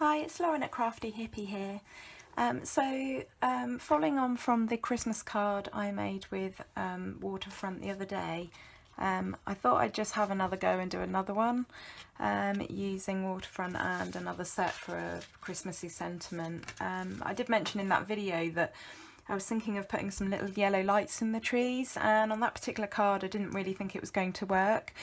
Hi, it's Lauren at Crafty Hippie here. Following on from the Christmas card I made with Waterfront the other day, I thought I'd just have another go and do another one using Waterfront and another set for a Christmassy sentiment. I did mention in that video that I was thinking of putting some little yellow lights in the trees, and on that particular card I didn't really think it was going to work.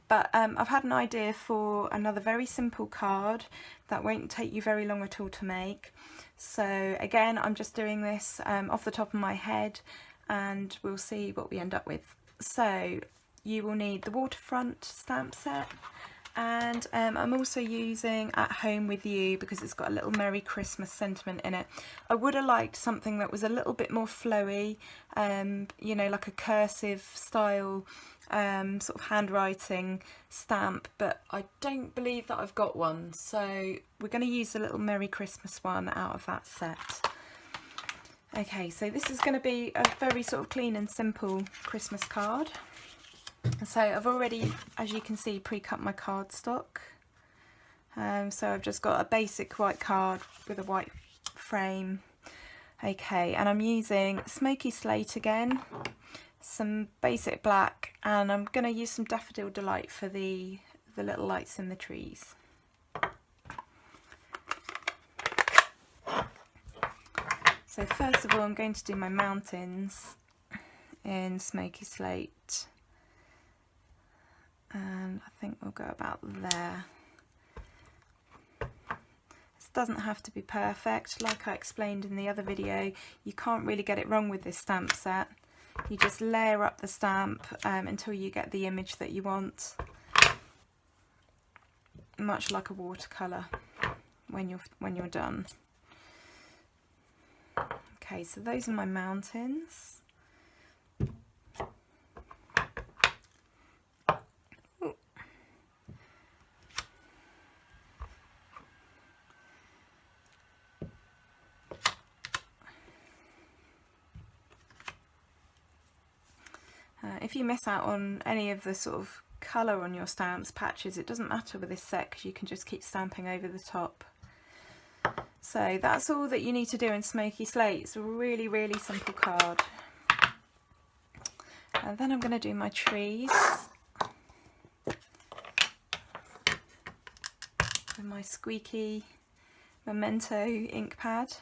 But I've had an idea for another very simple card that won't take you very long at all to make. So again, I'm just doing this off the top of my head, and we'll see what we end up with. So you will need the Waterfront stamp set, and I'm also using At Home With You because it's got a little Merry Christmas sentiment in it. I would have liked something that was a little bit more flowy, you know, like a cursive style sort of handwriting stamp, but I don't believe that I've got one, so we're going to use a little Merry Christmas one out of that set. Okay, so this is going to be a very sort of clean and simple Christmas card. So I've already, as you can see, pre-cut my cardstock. So I've just got a basic white card with a white frame. Okay, and I'm using Smoky Slate again, some basic black, and I'm going to use some Daffodil Delight for the little lights in the trees. So first of all, I'm going to do my mountains in Smoky Slate, and I think we'll go about there. This doesn't have to be perfect. Like I explained in the other video, you can't really get it wrong with this stamp set. You just layer up the stamp until you get the image that you want, much like a watercolour when you're done. Okay, so those are my mountains. If you miss out on any of the sort of colour on your stamps, patches, it doesn't matter with this set because you can just keep stamping over the top. So that's all that you need to do in Smoky Slate. It's a really, really simple card. And then I'm going to do my trees with my squeaky Memento ink pad.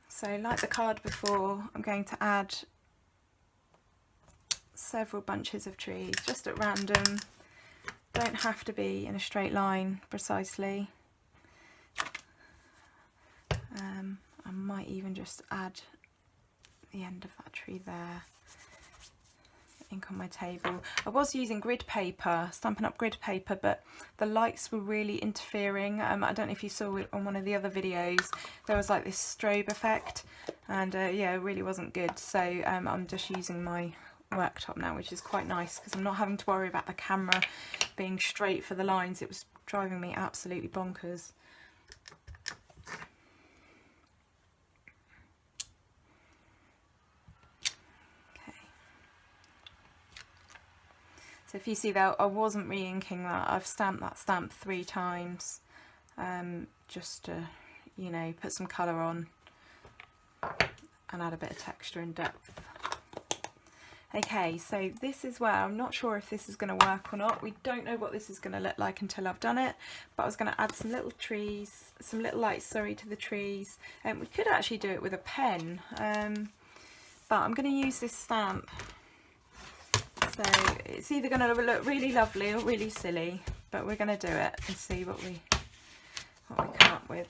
So like the card before, I'm going to add several bunches of trees just at random. Don't have to be in a straight line precisely. I might even just add the end of that tree there. Ink on my table. I was using grid paper, Stampin' Up grid paper, but the lights were really interfering. I don't know if you saw it on one of the other videos, there was like this strobe effect, and yeah, it really wasn't good. So I'm just using my worktop now, which is quite nice because I'm not having to worry about the camera being straight for the lines. It was driving me absolutely bonkers. So if you see that, I wasn't re-inking that. I've stamped that stamp 3 times just to, you know, put some colour on and add a bit of texture and depth. Okay, so this is where I'm not sure if this is going to work or not. We don't know what this is going to look like until I've done it, but I was going to add some little trees, some little lights, sorry, to the trees. We could actually do it with a pen, but I'm going to use this stamp. So it's either going to look really lovely or really silly, but we're going to do it and see what we come up with.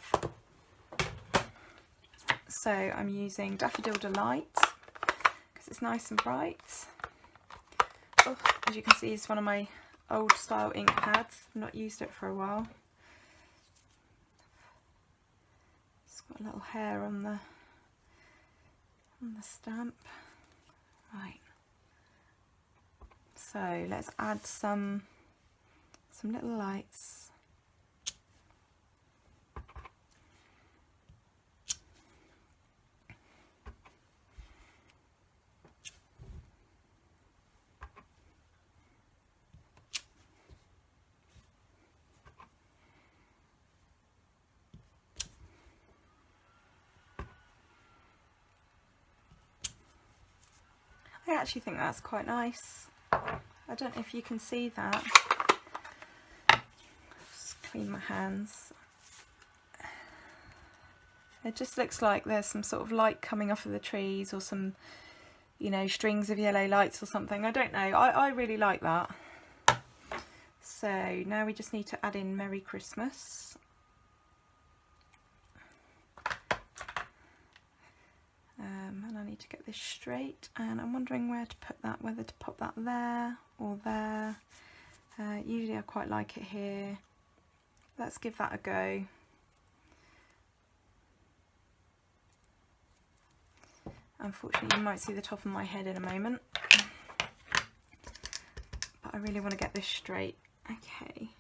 So I'm using Daffodil Delight because it's nice and bright. Oh, as you can see, it's one of my old style ink pads. I've not used it for a while. It's got a little hair on the stamp. Right. So let's add some little lights. I actually think that's quite nice. I don't know if you can see that. Just clean my hands. It just looks like there's some sort of light coming off of the trees, or some, you know, strings of yellow lights or something. I don't know. I really like that. So now we just need to add in Merry Christmas. And I need to get this straight, and I'm wondering where to put that, whether to pop that there or there. Usually I quite like it here. Let's give that a go. Unfortunately, you might see the top of my head in a moment, but I really want to get this straight. Okay.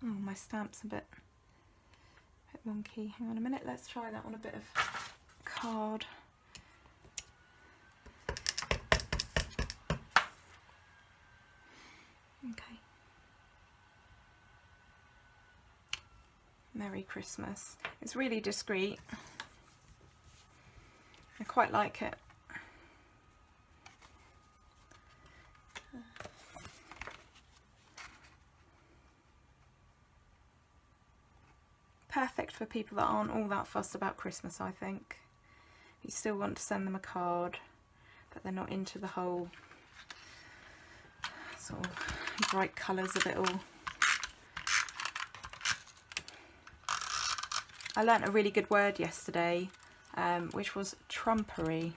Oh, my stamp's a bit wonky. Hang on a minute, let's try that on a bit of card. Okay. Merry Christmas. It's really discreet. I quite like it. Perfect for people that aren't all that fussed about Christmas, I think. You still want to send them a card, but they're not into the whole sort of bright colours of it all. I learnt a really good word yesterday, which was trumpery.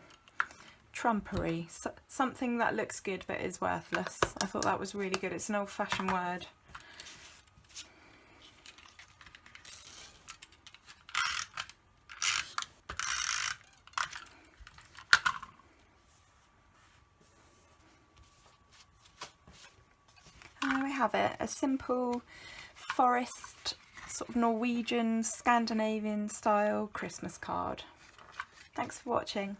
Trumpery. Something that looks good but is worthless. I thought that was really good. It's an old-fashioned word. And there we have it. A simple forest, sort of Norwegian, Scandinavian style Christmas card. Thanks for watching.